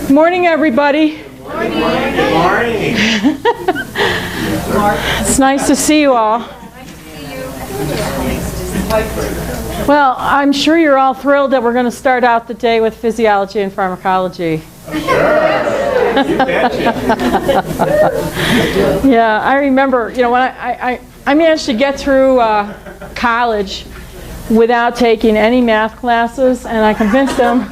Morning, everybody. Good morning. It's nice to see you all. Well, I'm sure you're all thrilled that we're going to start out the day with physiology and pharmacology. Sure. You betcha. Yeah, I remember, when I managed to get through college without taking any math classes, and I convinced them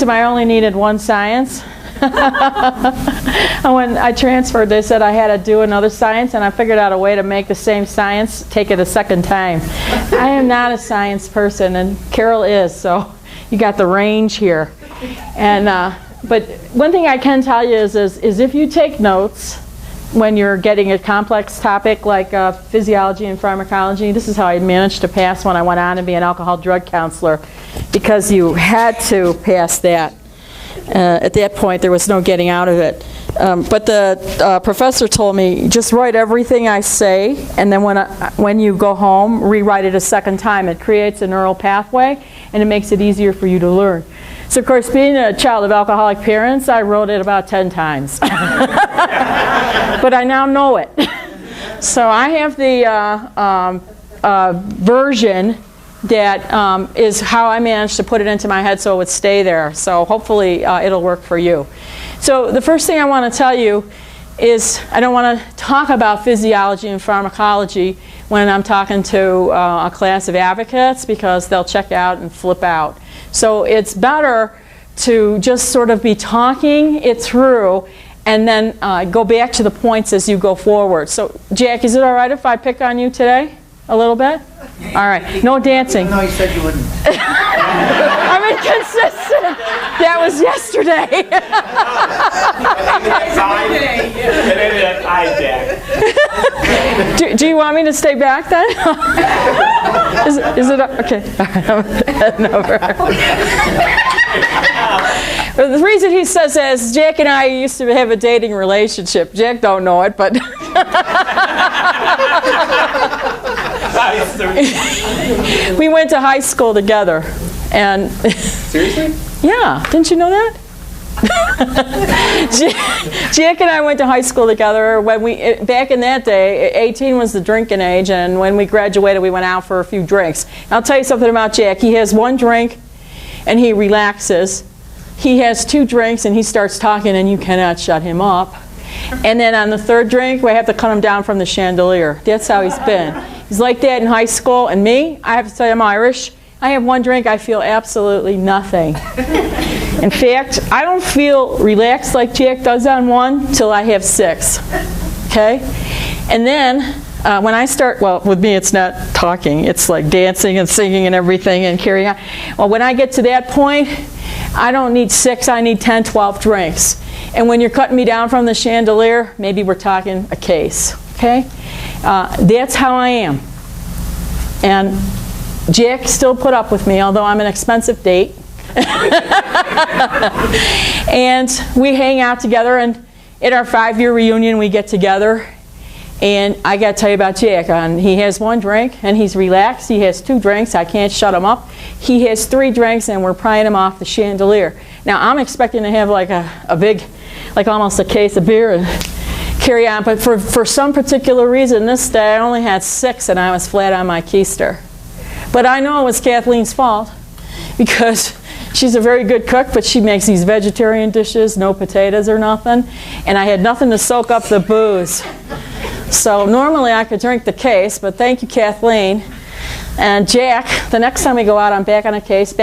I only needed one science. And when I transferred, they said I had to do another science, and I figured out a way to make the same science take it a second time. I am not a science person, and Carol is, so you got the range here. And but one thing I can tell you is if you take notes when you're getting a complex topic like physiology and pharmacology, this is how I managed to pass when I went on to be an alcohol drug counselor, because you had to pass that. At that point, there was no getting out of it. But the professor told me, just write everything I say, and then when you go home, rewrite it a second time. It creates a neural pathway, and it makes it easier for you to learn. So, of course, being a child of alcoholic parents, I wrote it about 10 times. But I now know it. So I have the version that is how I managed to put it into my head so it would stay there. So hopefully it'll work for you. So the first thing I want to tell you is I don't want to talk about physiology and pharmacology when I'm talking to a class of advocates, because they'll check out and flip out. So it's better to just sort of be talking it through and then go back to the points as you go forward. So Jack, is it all right if I pick on you today a little bit? All right, no dancing. No, you said you wouldn't. I'm inconsistent. That was yesterday. Do you want me to stay back then? Is it okay? All right, I'm heading over. The reason he says that is Jack and I used to have a dating relationship. Jack don't know it, but we went to high school together. And Seriously? Yeah, didn't you know that? Jack and I went to high school together. Back in that day, 18 was the drinking age, and when we graduated, we went out for a few drinks. And I'll tell you something about Jack. He has one drink, and he relaxes. He has two drinks, and he starts talking, and you cannot shut him up. And then on the third drink, we have to cut him down from the chandelier. That's how he's been. He's like that in high school. And me, I have to tell you, I'm Irish. I have one drink, I feel absolutely nothing. In fact, I don't feel relaxed like Jack does on one till I have 6. Okay? And then when I start, well, with me it's not talking, it's like dancing and singing and everything and carrying on. Well, when I get to that point, I don't need 6, I need 10, 12 drinks. And when you're cutting me down from the chandelier, maybe we're talking a case. Okay? That's how I am. And Jack still put up with me, although I'm an expensive date. And we hang out together, and at our 5-year reunion we get together. And I got to tell you about Jack. He has one drink, and he's relaxed. He has 2 drinks. I can't shut him up. He has 3 drinks, and we're prying him off the chandelier. Now, I'm expecting to have like a big, like almost a case of beer and carry on. But for some particular reason, this day I only had 6, and I was flat on my keister. But I know it was Kathleen's fault, because she's a very good cook, but she makes these vegetarian dishes, no potatoes or nothing, and I had nothing to soak up the booze. So normally I could drink the case, but thank you, Kathleen. And Jack, the next time we go out, I'm back on a case,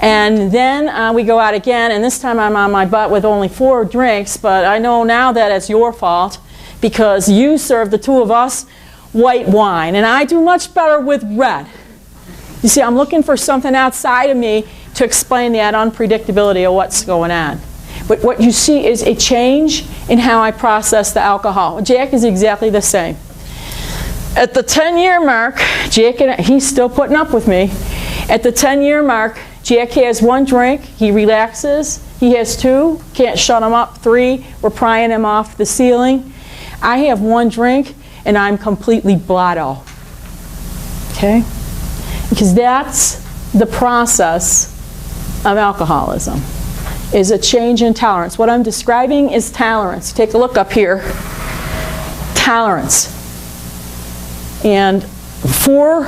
and then we go out again, and this time I'm on my butt with only 4 drinks, but I know now that it's your fault, because you served the 2 of us white wine, and I do much better with red. You see, I'm looking for something outside of me to explain that unpredictability of what's going on. But what you see is a change in how I process the alcohol. Jack is exactly the same. At the 10-year mark, Jack and he's still putting up with me. At the 10-year mark, Jack has 1 drink, he relaxes. He has 2, can't shut him up. 3, we're prying him off the ceiling. I have 1 drink, and I'm completely blotto. Okay? Because that's the process of alcoholism is a change in tolerance. What I'm describing is tolerance. Take a look up here. Tolerance. And for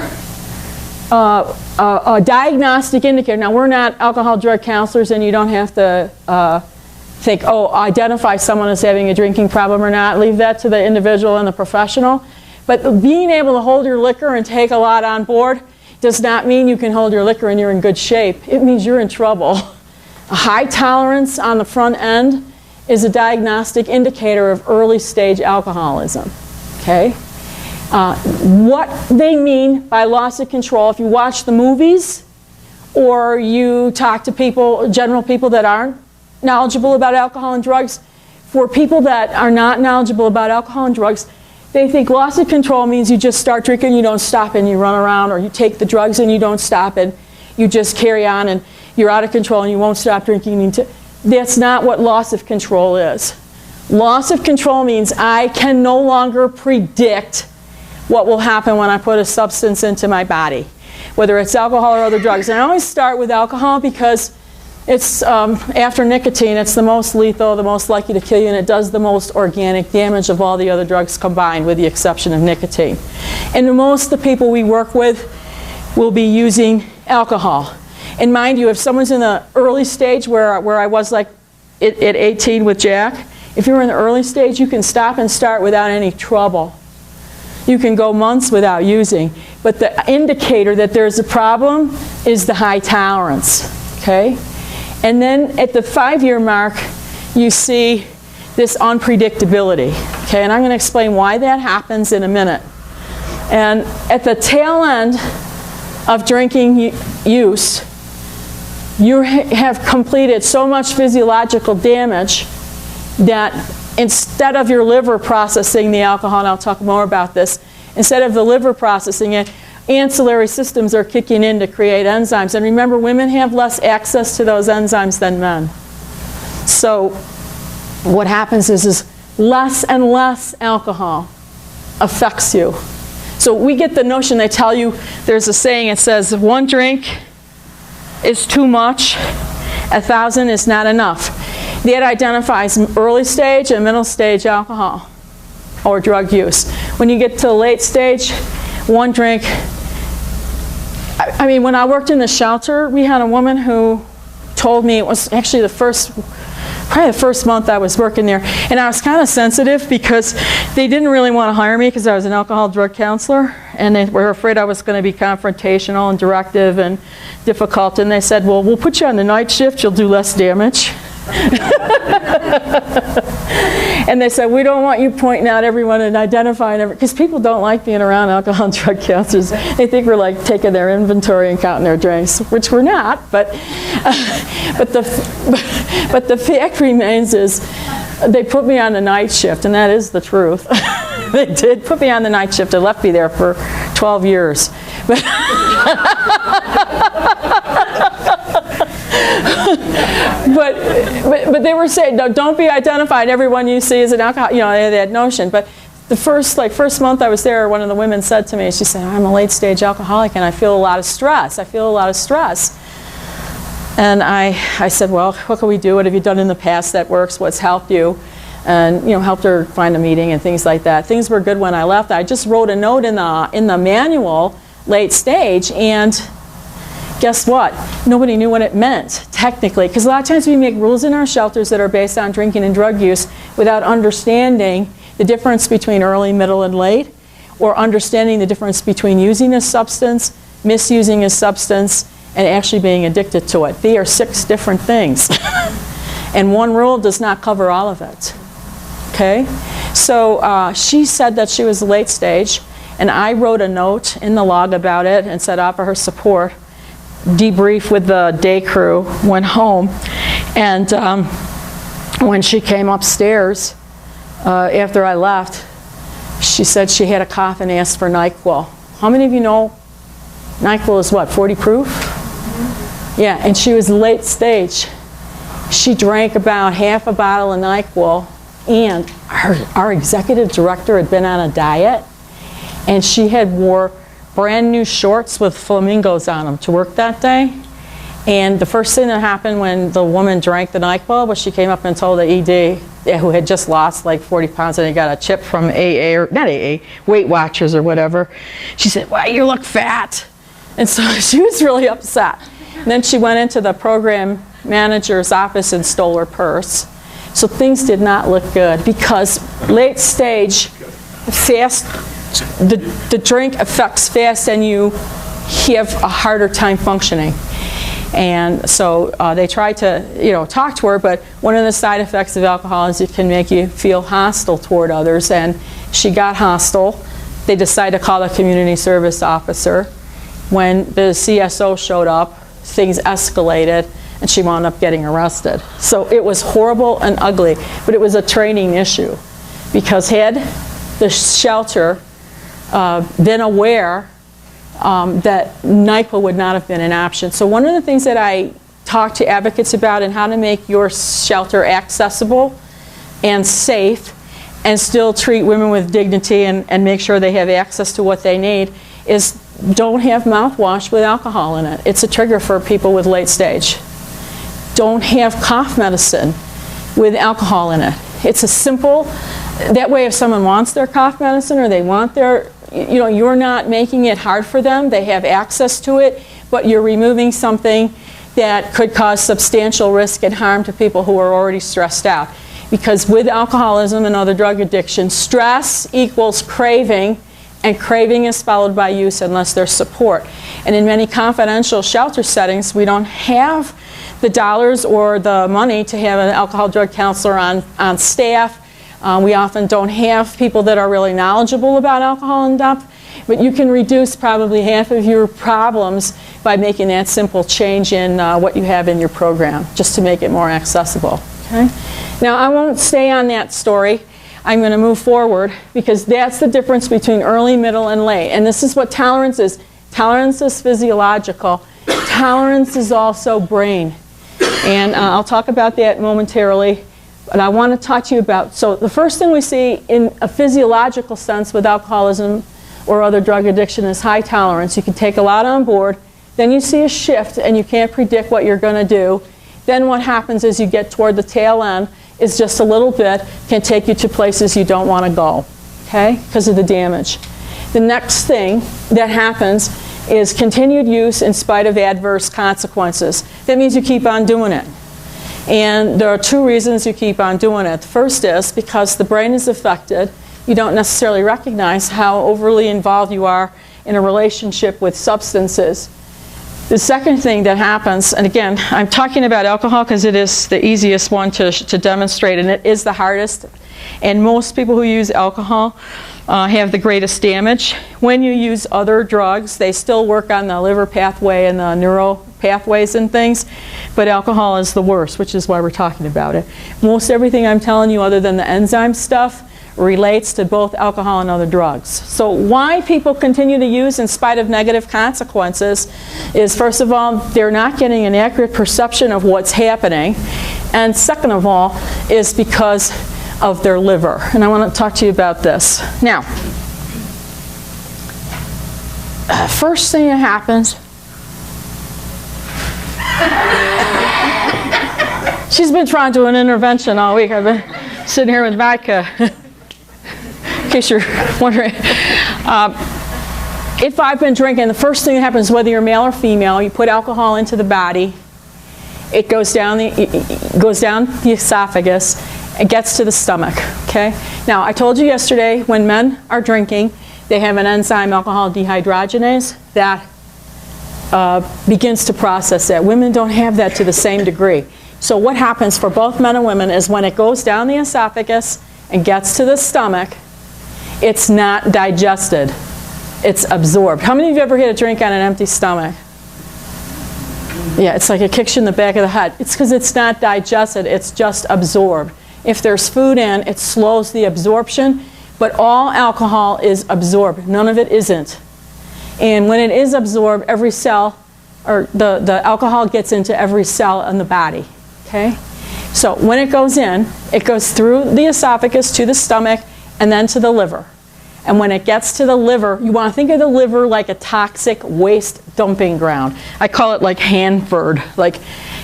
a diagnostic indicator, now we're not alcohol drug counselors and you don't have to think, oh, identify someone as having a drinking problem or not. Leave that to the individual and the professional. But being able to hold your liquor and take a lot on board does not mean you can hold your liquor and you're in good shape. It means you're in trouble. A high tolerance on the front end is a diagnostic indicator of early stage alcoholism. Okay? What they mean by loss of control, if you watch the movies or you talk to people, general people that aren't knowledgeable about alcohol and drugs, for people that are not knowledgeable about alcohol and drugs, they think loss of control means you just start drinking, you don't stop, and you run around, or you take the drugs and you don't stop, and you just carry on, and you're out of control and you won't stop drinking. That's not what loss of control is. Loss of control means I can no longer predict what will happen when I put a substance into my body, whether it's alcohol or other drugs. And I always start with alcohol because it's, after nicotine, it's the most lethal, the most likely to kill you, and it does the most organic damage of all the other drugs combined, with the exception of nicotine. And most of the people we work with will be using alcohol. And mind you, if someone's in the early stage where I was like at 18 with Jack, if you're in the early stage, you can stop and start without any trouble. You can go months without using. But the indicator that there's a problem is the high tolerance. Okay? And then at the 5-year mark, you see this unpredictability. Okay? And I'm going to explain why that happens in a minute. And at the tail end of drinking use, you have completed so much physiological damage that instead of your liver processing the alcohol, and I'll talk more about this, instead of the liver processing it, ancillary systems are kicking in to create enzymes. And remember, women have less access to those enzymes than men. So what happens is less and less alcohol affects you. So we get the notion, they tell you, there's a saying, it says, 1 drink is too much, 1,000 is not enough. That identifies early stage and middle stage alcohol or drug use. When you get to the late stage, 1 drink. I mean, when I worked in the shelter, we had a woman who told me, it was actually probably the first month I was working there, and I was kind of sensitive because they didn't really want to hire me because I was an alcohol drug counselor, and they were afraid I was going to be confrontational and directive and difficult, and they said, well, we'll put you on the night shift, you'll do less damage. And they said, we don't want you pointing out everyone and identifying everyone, because people don't like being around alcohol and drug counselors. They think we're like taking their inventory and counting their drinks, which we're not, but the fact remains is they put me on the night shift, and that is the truth. They did put me on the night shift. They left me there for 12 years. But they were saying, no, don't be identified. Everyone you see is an alcohol. You know, they had that notion. But the first month I was there, one of the women said to me, she said, I'm a late stage alcoholic and I feel a lot of stress. I feel a lot of stress. And I said, well, what can we do? What have you done in the past that works? What's helped you? And helped her find a meeting and things like that. Things were good when I left. I just wrote a note in the manual, late stage, and guess what? Nobody knew what it meant, technically. Because a lot of times we make rules in our shelters that are based on drinking and drug use without understanding the difference between early, middle, and late, or understanding the difference between using a substance, misusing a substance, and actually being addicted to it. They are 6 different things. And one rule does not cover all of it. Okay? So she said that she was late stage, and I wrote a note in the log about it and said offer her support. Debrief with the day crew, went home, and when she came upstairs after I left, she said she had a cough and asked for NyQuil. How many of you know NyQuil is what, 40 proof? Yeah, and she was late stage. She drank about half a bottle of NyQuil, and our executive director had been on a diet, and she had wore brand new shorts with flamingos on them to work that day. And the first thing that happened when the woman drank the NyQuil was she came up and told the ED, who had just lost like 40 pounds and he got a chip from AA, or not AA, Weight Watchers or whatever. She said, "Well, you look fat." And so she was really upset. And then she went into the program manager's office and stole her purse. So things did not look good because late stage, fast, the drink affects fast and you have a harder time functioning. And so they tried to, talk to her, but one of the side effects of alcohol is it can make you feel hostile toward others, and she got hostile. They decided to call the community service officer. When the CSO showed up, things escalated, and she wound up getting arrested. So it was horrible and ugly, but it was a training issue, because had the shelter been aware that NyQuil would not have been an option. So one of the things that I talk to advocates about and how to make your shelter accessible and safe and still treat women with dignity and make sure they have access to what they need is don't have mouthwash with alcohol in it. It's a trigger for people with late stage. Don't have cough medicine with alcohol in it. It's a simple, that way if someone wants their cough medicine or they want their, you're not making it hard for them. They have access to it, but you're removing something that could cause substantial risk and harm to people who are already stressed out. Because with alcoholism and other drug addiction, stress equals craving, and craving is followed by use unless there's support. And in many confidential shelter settings, we don't have the dollars or the money to have an alcohol drug counselor on staff. We often don't have people that are really knowledgeable about alcohol in depth, but you can reduce probably half of your problems by making that simple change in what you have in your program, just to make it more accessible. Okay? Now, I won't stay on that story. I'm going to move forward because that's the difference between early, middle, and late. And this is what tolerance is. Tolerance is physiological. Tolerance is also brain. And I'll talk about that momentarily. But I want to talk to you about, so the first thing we see in a physiological sense with alcoholism or other drug addiction is high tolerance. You can take a lot on board. Then you see a shift and you can't predict what you're going to do. Then what happens is you get toward the tail end is just a little bit can take you to places you don't want to go, okay, because of the damage. The next thing that happens is continued use in spite of adverse consequences. That means you keep on doing it. And there are two reasons you keep on doing it. The first is because the brain is affected. You don't necessarily recognize how overly involved you are in a relationship with substances. The second thing that happens, and again, I'm talking about alcohol because it is the easiest one to demonstrate, and it is the hardest. And most people who use alcohol have the greatest damage. When you use other drugs, they still work on the liver pathway and the neural pathways and things, but alcohol is the worst, which is why we're talking about it. Most everything I'm telling you other than the enzyme stuff relates to both alcohol and other drugs. So why people continue to use in spite of negative consequences is, first of all, they're not getting an accurate perception of what's happening, and second of all is because of their liver. And I want to talk to you about this. Now, first thing that happens, she's been trying to do an intervention all week. I've been sitting here with vodka. In case you're wondering. If I've been drinking, the first thing that happens, whether you're male or female, you put alcohol into the body, it goes down the esophagus, it gets to the stomach, okay? Now, I told you yesterday, when men are drinking, they have an enzyme, alcohol dehydrogenase, that begins to process that. Women don't have that to the same degree. So what happens for both men and women is when it goes down the esophagus and gets to the stomach, it's not digested. It's absorbed. How many of you ever had a drink on an empty stomach? Yeah, it's like it kicks you in the back of the head. It's because it's not digested. It's just absorbed. If there's food in, it slows the absorption, but all alcohol is absorbed. None of it isn't. And when it is absorbed, every cell, or the alcohol gets into every cell in the body, okay? So when it goes in, it goes through the esophagus to the stomach and then to the liver. And when it gets to the liver, you want to think of the liver like a toxic waste dumping ground. I call it like Hanford, like,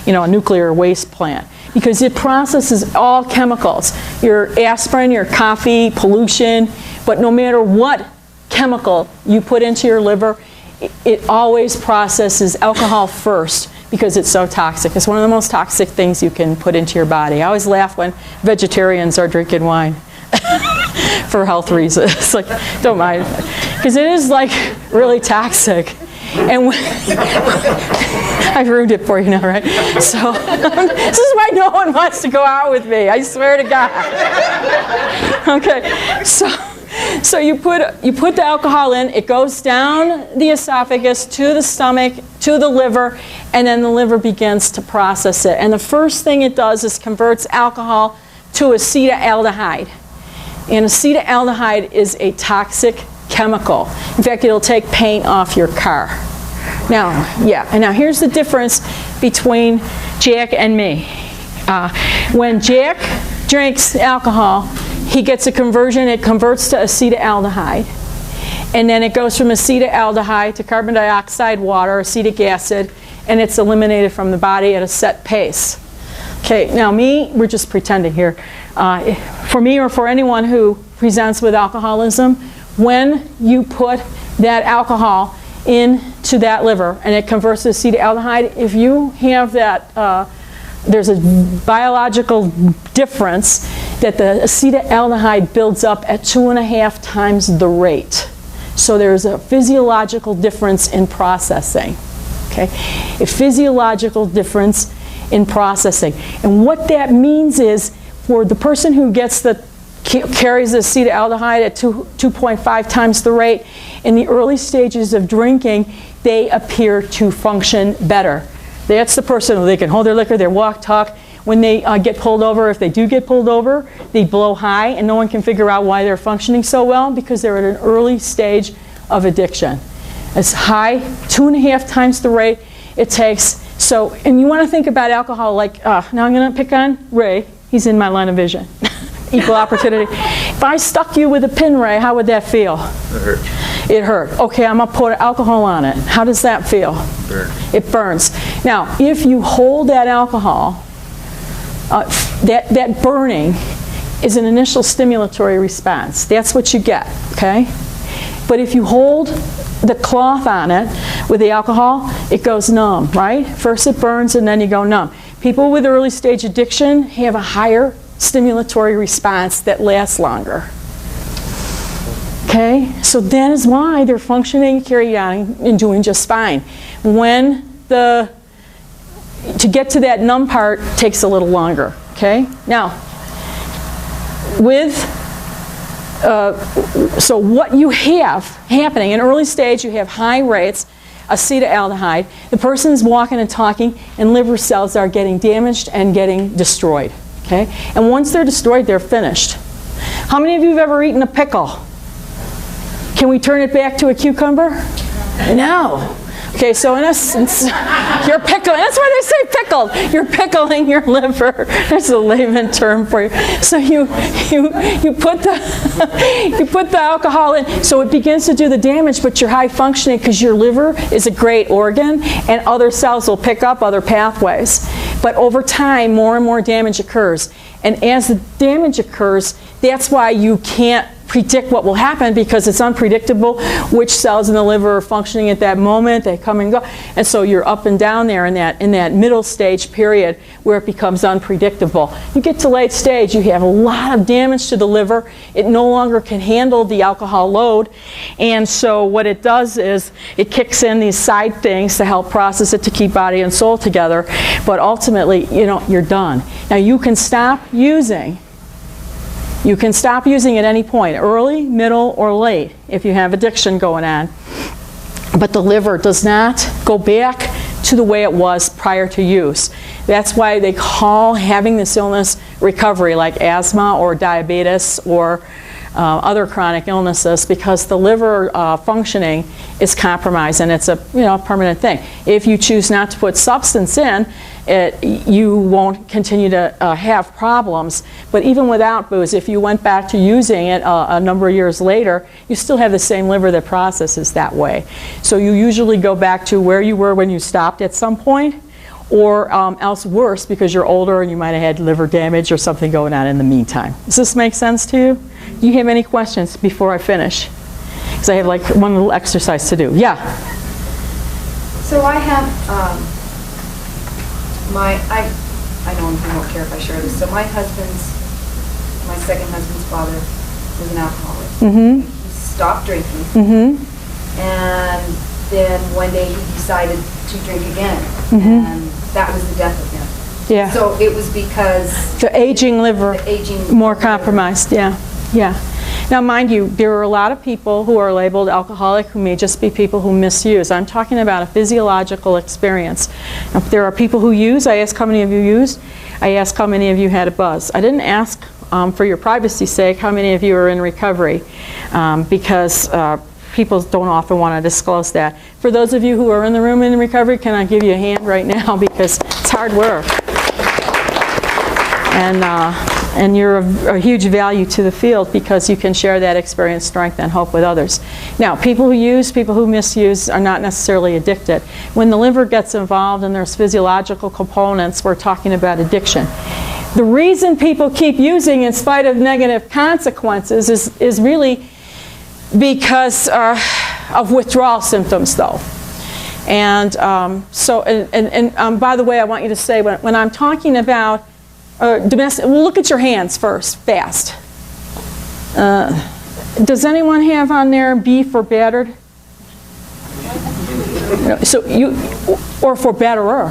you know, a nuclear waste plant, because it processes all chemicals, your aspirin, your coffee, pollution, but no matter what chemical you put into your liver, it always processes alcohol first because it's so toxic. It's one of the most toxic things you can put into your body. I always laugh when vegetarians are drinking wine for health reasons. Like, don't mind, because it is like really toxic. And I've ruined it for you now, right? So this is why no one wants to go out with me. I swear to God. Okay, so you put the alcohol in. It goes down the esophagus to the stomach to the liver, and then the liver begins to process it. And the first thing it does is converts alcohol to acetaldehyde. And acetaldehyde is a toxic chemical. In fact, it'll take paint off your car. Now, and now here's the difference between Jack and me. When Jack drinks alcohol, he gets a conversion. It converts to acetaldehyde. And then it goes from acetaldehyde to carbon dioxide, water, acetic acid, and it's eliminated from the body at a set pace. Okay, now we're just pretending here. For me or for anyone who presents with alcoholism, when you put that alcohol into that liver and it converts to acetaldehyde, if you have that, there's a biological difference that the acetaldehyde builds up at 2.5 times the rate. So there's a physiological difference in processing. Okay, a physiological difference in processing. And what that means is, for the person who carries the acetaldehyde at 2.5 times the rate, in the early stages of drinking, they appear to function better. That's the person who they can hold their liquor, they walk, talk. When they get pulled over, if they do get pulled over, they blow high, and no one can figure out why they're functioning so well, because they're at an early stage of addiction. It's high, 2.5 times the rate it takes. So, and you want to think about alcohol like, now I'm going to pick on Ray. He's in my line of vision. Equal opportunity. If I stuck you with a pin, Ray, how would that feel? It hurt. It hurt. Okay, I'm going to put alcohol on it. How does that feel? Burn. It burns. Now, if you hold that alcohol, that burning is an initial stimulatory response. That's what you get, okay? But if you hold the cloth on it with the alcohol, it goes numb, right? First it burns and then you go numb. People with early stage addiction have a higher stimulatory response that lasts longer. Okay, so that is why they're functioning, carrying on, and doing just fine. To get to that numb part takes a little longer. Okay, now so what you have happening in early stage, you have high rates acetaldehyde. The person's walking and talking, and liver cells are getting damaged and getting destroyed. Okay, and once they're destroyed, they're finished. How many of you have ever eaten a pickle? Can we turn it back to a cucumber? No. Okay, so in essence, you're pickling. That's why they say pickled. You're pickling your liver. There's a layman term for you. So you put the alcohol in, so it begins to do the damage, but you're high functioning because your liver is a great organ, and other cells will pick up other pathways. But over time, more and more damage occurs. And as the damage occurs, that's why you can't predict what will happen, because it's unpredictable which cells in the liver are functioning at that moment. They come and go, and so you're up and down there in that middle stage period where it becomes unpredictable. You get to late stage, you have a lot of damage to the liver. It no longer can handle the alcohol load, and so what it does is it kicks in these side things to help process it, to keep body and soul together. But ultimately, you're done. Now you can stop using. You can stop using at any point, early, middle, or late, if you have addiction going on. But the liver does not go back to the way it was prior to use. That's why they call having this illness recovery, like asthma or diabetes or other chronic illnesses, because the liver functioning is compromised, and it's a permanent thing. If you choose not to put substance in, you won't continue to have problems. But even without booze, if you went back to using it a number of years later, you still have the same liver that processes that way. So you usually go back to where you were when you stopped at some point, or else worse, because you're older and you might have had liver damage or something going on in the meantime. Does this make sense to you? Do you have any questions before I finish? Because I have like one little exercise to do. Yeah? So I have, I know you won't care if I share this. So my second husband's father was an alcoholic. Mm-hmm. He stopped drinking. Mm-hmm. And then one day he decided to drink again. Mm-hmm. And that was the death of him. Yeah. So it was because the aging liver, more liver. compromised. Yeah, yeah. Now, mind you, there are a lot of people who are labeled alcoholic who may just be people who misuse. I'm talking about a physiological experience. If there are people who use, I ask how many of you used. I ask how many of you had a buzz. I didn't ask, for your privacy's sake, how many of you are in recovery, because people don't often want to disclose that. For those of you who are in the room in recovery, can I give you a hand right now, because it's hard work. And you're a huge value to the field, because you can share that experience, strength, and hope with others. Now, people who use, people who misuse are not necessarily addicted. When the liver gets involved and there's physiological components, we're talking about addiction. The reason people keep using in spite of negative consequences is really because of withdrawal symptoms, though. And by the way, I want you to say, when I'm talking about domestic, well, look at your hands first, fast. Does anyone have on there beef or battered? No, so or for batterer?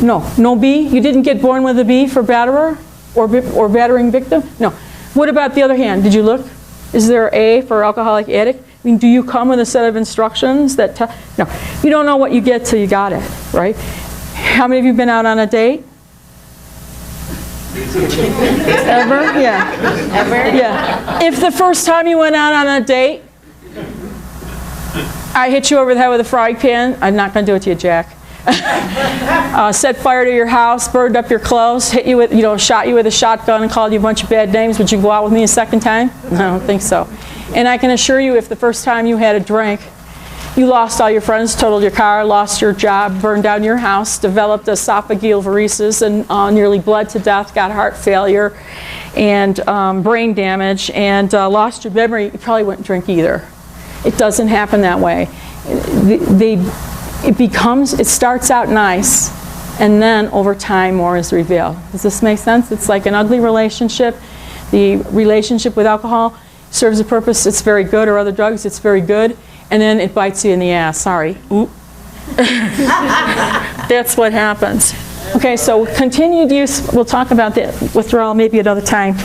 No B? You didn't get born with a B for batterer or battering victim? No. What about the other hand? Did you look? Is there A for alcoholic addict? I mean, do you come with a set of instructions that no. You don't know what you get till you got it, right? How many of you have been out on a date? Ever? Yeah. Ever? Yeah. If the first time you went out on a date, I hit you over the head with a frying pan, I'm not going to do it to you, Jack. Set fire to your house, burned up your clothes, hit you with, shot you with a shotgun and called you a bunch of bad names, would you go out with me a second time? I don't think so. And I can assure you, if the first time you had a drink, you lost all your friends, totaled your car, lost your job, burned down your house, developed esophageal varices, and nearly bled to death, got heart failure, and brain damage, and lost your memory, you probably wouldn't drink either. It doesn't happen that way. It starts out nice, and then over time more is revealed. Does this make sense? It's like an ugly relationship. The relationship with alcohol serves a purpose, it's very good, or other drugs, it's very good. And then it bites you in the ass. Sorry. Oop. That's what happens. Okay, so continued use, we'll talk about that withdrawal maybe another time.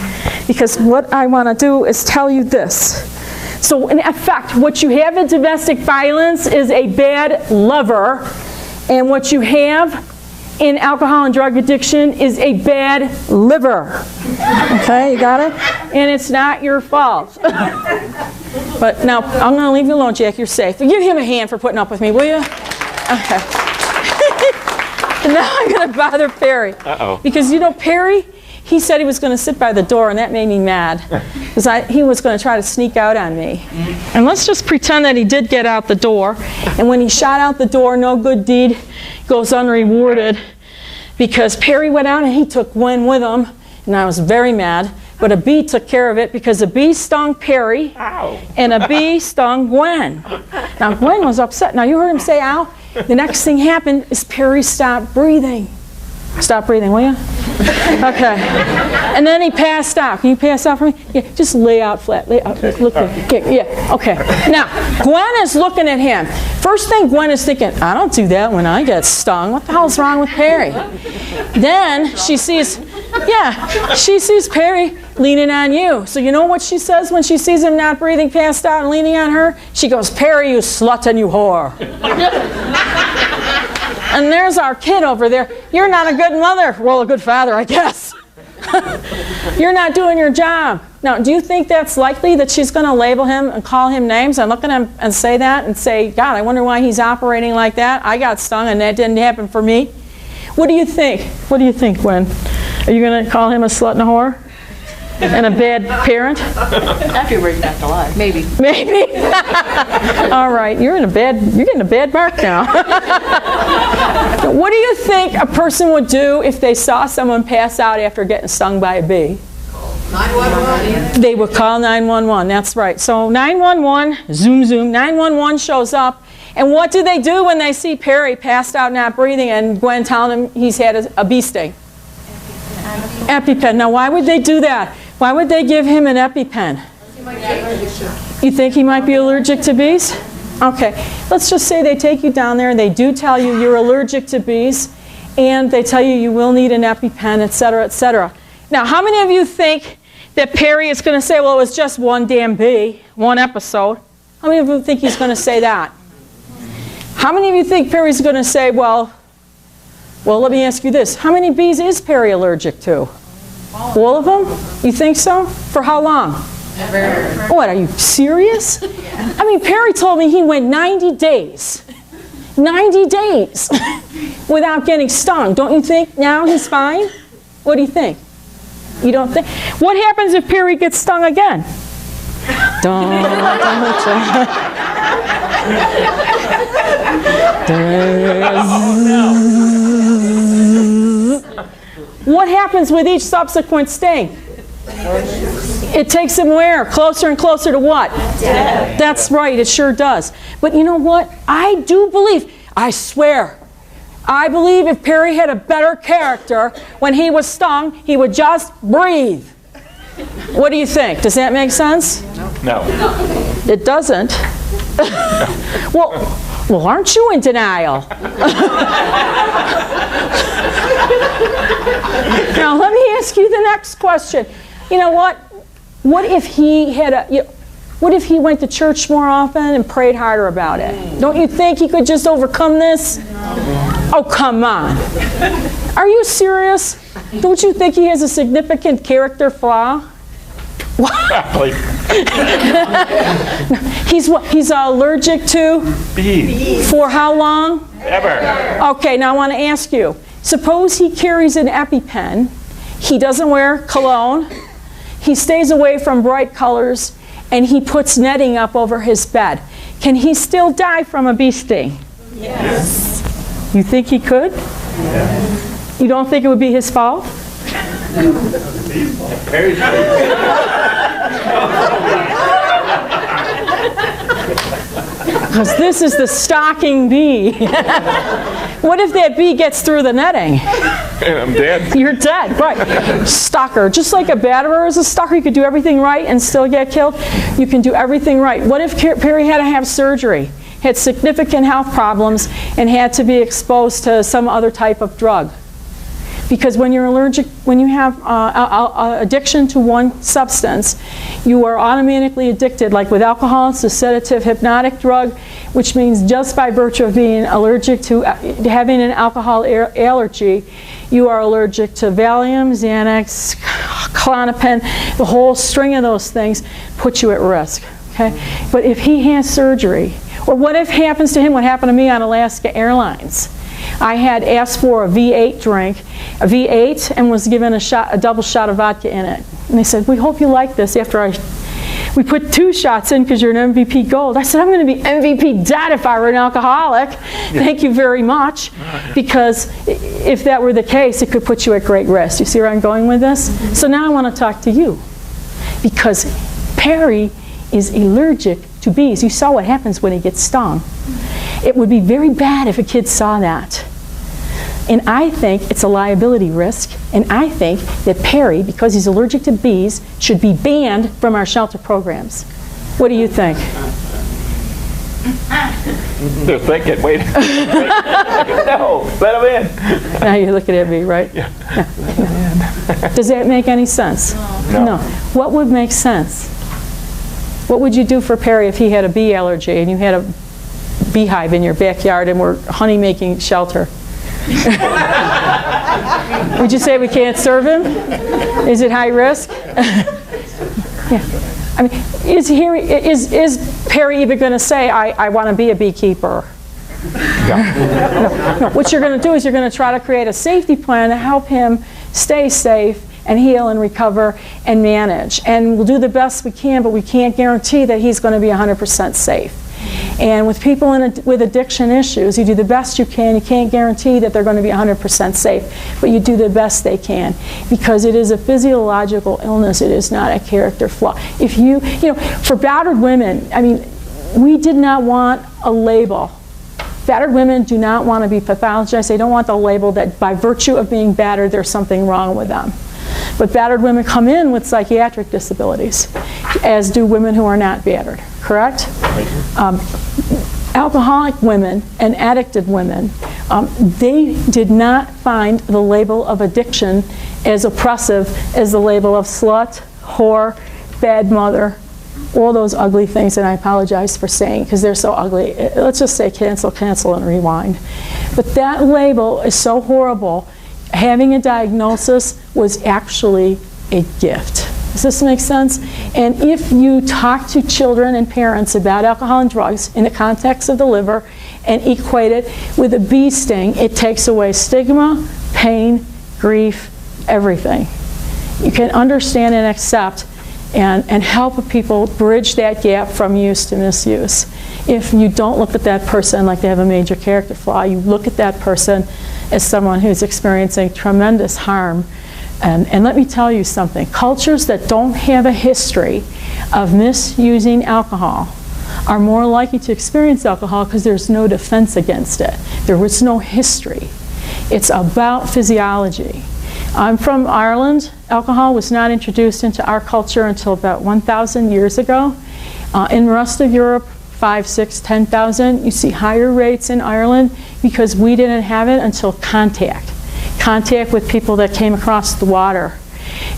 Because what I want to do is tell you this. So in effect, what you have in domestic violence is a bad lover. And what you have in alcohol and drug addiction is a bad liver. Okay, you got it? And it's not your fault. But now, I'm going to leave you alone, Jack. You're safe. Give him a hand for putting up with me, will you? Okay. And now I'm going to bother Perry. Uh-oh. Because, Perry, he said he was going to sit by the door, and that made me mad. Because he was going to try to sneak out on me. And let's just pretend that he did get out the door. And when he shot out the door, no good deed goes unrewarded. Because Perry went out and he took Gwen with him. And I was very mad. But a bee took care of it, because a bee stung Perry. Ow. And a bee stung Gwen. Now Gwen was upset. Now you heard him say ow. The next thing happened is Perry stopped breathing. Stop breathing, will you? Okay. And then he passed out. Can you pass out for me? Yeah, just lay out flat. Lay out. Look there. Yeah, okay. Now, Gwen is looking at him. First thing Gwen is thinking, I don't do that when I get stung. What the hell's wrong with Perry? Then she sees Perry leaning on you. So you know what she says when she sees him not breathing, passed out, and leaning on her? She goes, Perry, you slut and you whore. And there's our kid over there. You're not a good mother. Well, a good father, I guess. You're not doing your job. Now, do you think that's likely that she's going to label him and call him names and look at him and say that and say, God, I wonder why he's operating like that. I got stung and that didn't happen for me. What do you think? What do you think, Gwen? Are you going to call him a slut and a whore? And a bad parent? After you bring back to life. Maybe. Maybe. All right, you're getting a bad mark now. What do you think a person would do if they saw someone pass out after getting stung by a bee? 911. They would call 911. That's right. So 911, zoom, zoom. 911 shows up. And what do they do when they see Perry passed out, not breathing, and Gwen telling him he's had a bee sting? EpiPen. Now, why would they do that? Why would they give him an EpiPen? You think he might be allergic to bees? Okay. Let's just say they take you down there and they do tell you you're allergic to bees, and they tell you you will need an EpiPen, et cetera, et cetera. Now, how many of you think that Perry is going to say, well, it was just one damn bee, one episode? How many of you think he's going to say that? How many of you think Perry's going to say, well, let me ask you this. How many bees is Perry allergic to? All of them? You think so? For how long? What, are you serious? I mean, Perry told me he went 90 days. 90 days without getting stung. Don't you think now he's fine? What do you think? You don't think? What happens if Perry gets stung again? What happens with each subsequent sting? It takes him where? Closer and closer to what? Death. That's right, it sure does. But you know what? I do believe, I swear, I believe if Perry had a better character when he was stung, he would just breathe. What do you think? Does that make sense? No. It doesn't. Well, aren't you in denial? Now, let me ask you the next question. You know what? What if he had what if he went to church more often and prayed harder about it? Don't you think he could just overcome this? Oh, come on. Are you serious? Don't you think he has a significant character flaw? He's allergic to? Bees. For how long? Ever. Okay, now I want to ask you. Suppose he carries an EpiPen. He doesn't wear cologne. He stays away from bright colors, and he puts netting up over his bed. Can he still die from a bee sting? Yes. You think he could? Yes. You don't think it would be his fault? Because this is the stalking bee. What if that bee gets through the netting? And I'm dead. You're dead, right. Stalker. Just like a batterer is a stalker, you could do everything right and still get killed. You can do everything right. What if Perry had to have surgery, had significant health problems, and had to be exposed to some other type of drug? Because when you're allergic, when you have addiction to one substance, you are automatically addicted. Like with alcohol, it's a sedative hypnotic drug, which means just by virtue of being allergic to having an alcohol allergy, you are allergic to Valium, Xanax, Klonopin, the whole string of those things put you at risk. Okay? But if he has surgery, or what if happens to him what happened to me on Alaska Airlines? I had asked for a V8 drink, a V8, and was given a double shot of vodka in it. And they said, we hope you like this after we put 2 shots in because you're an MVP Gold. I said, I'm going to be MVP dead if I were an alcoholic. Thank you very much. Because if that were the case, it could put you at great risk. You see where I'm going with this? So now I want to talk to you. Because Perry is allergic to bees. You saw what happens when he gets stung. It would be very bad if a kid saw that. And I think it's a liability risk, and I think that Perry, because he's allergic to bees, should be banned from our shelter programs. What do you think? They're thinking, wait. No, let them in. Now you're looking at me, right? Yeah. Does that make any sense? No. What would make sense? What would you do for Perry if he had a bee allergy and you had a beehive in your backyard and were honey making shelter? Would you say we can't serve him? Is it high risk? Yeah. I mean, is Perry even going to say, I want to be a beekeeper? No. What you're going to do is you're going to try to create a safety plan to help him stay safe and heal and recover and manage. And we'll do the best we can, but we can't guarantee that he's going to be 100% safe. And with people with addiction issues, you do the best you can. You can't guarantee that they're going to be 100% safe, but you do the best they can, because it is a physiological illness. It is not a character flaw. If you know, for battered women, I mean, we did not want a label. Battered women do not want to be pathologized. They don't want the label that by virtue of being battered, there's something wrong with them. But battered women come in with psychiatric disabilities, as do women who are not battered, correct? Alcoholic women and addicted women, they did not find the label of addiction as oppressive as the label of slut, whore, bad mother, all those ugly things, and I apologize for saying, because they're so ugly. Let's just say cancel, cancel, and rewind. But that label is so horrible. Having a diagnosis was actually a gift. Does this make sense? And if you talk to children and parents about alcohol and drugs in the context of the liver and equate it with a bee sting, it takes away stigma, pain, grief, everything. You can understand and accept and help people bridge that gap from use to misuse. If you don't look at that person like they have a major character flaw, you look at that person as someone who's experiencing tremendous harm. And let me tell you something. Cultures that don't have a history of misusing alcohol are more likely to experience alcohol because there's no defense against it. There was no history. It's about physiology. I'm from Ireland. Alcohol was not introduced into our culture until about 1,000 years ago. In the rest of Europe, 5, 6, 10,000. You see higher rates in Ireland because we didn't have it until contact with people that came across the water.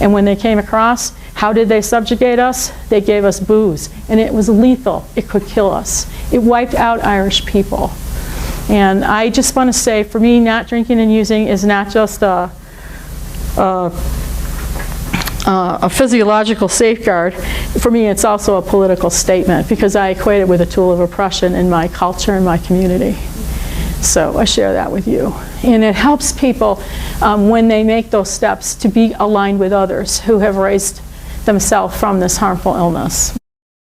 And when they came across, how did they subjugate us? They gave us booze, and it was lethal. It could kill us. It wiped out Irish people. And I just want to say, for me, not drinking and using is not just a physiological safeguard. For me, it's also a political statement, because I equate it with a tool of oppression in my culture and my community. So I share that with you. And it helps people when they make those steps to be aligned with others who have raised themselves from this harmful illness.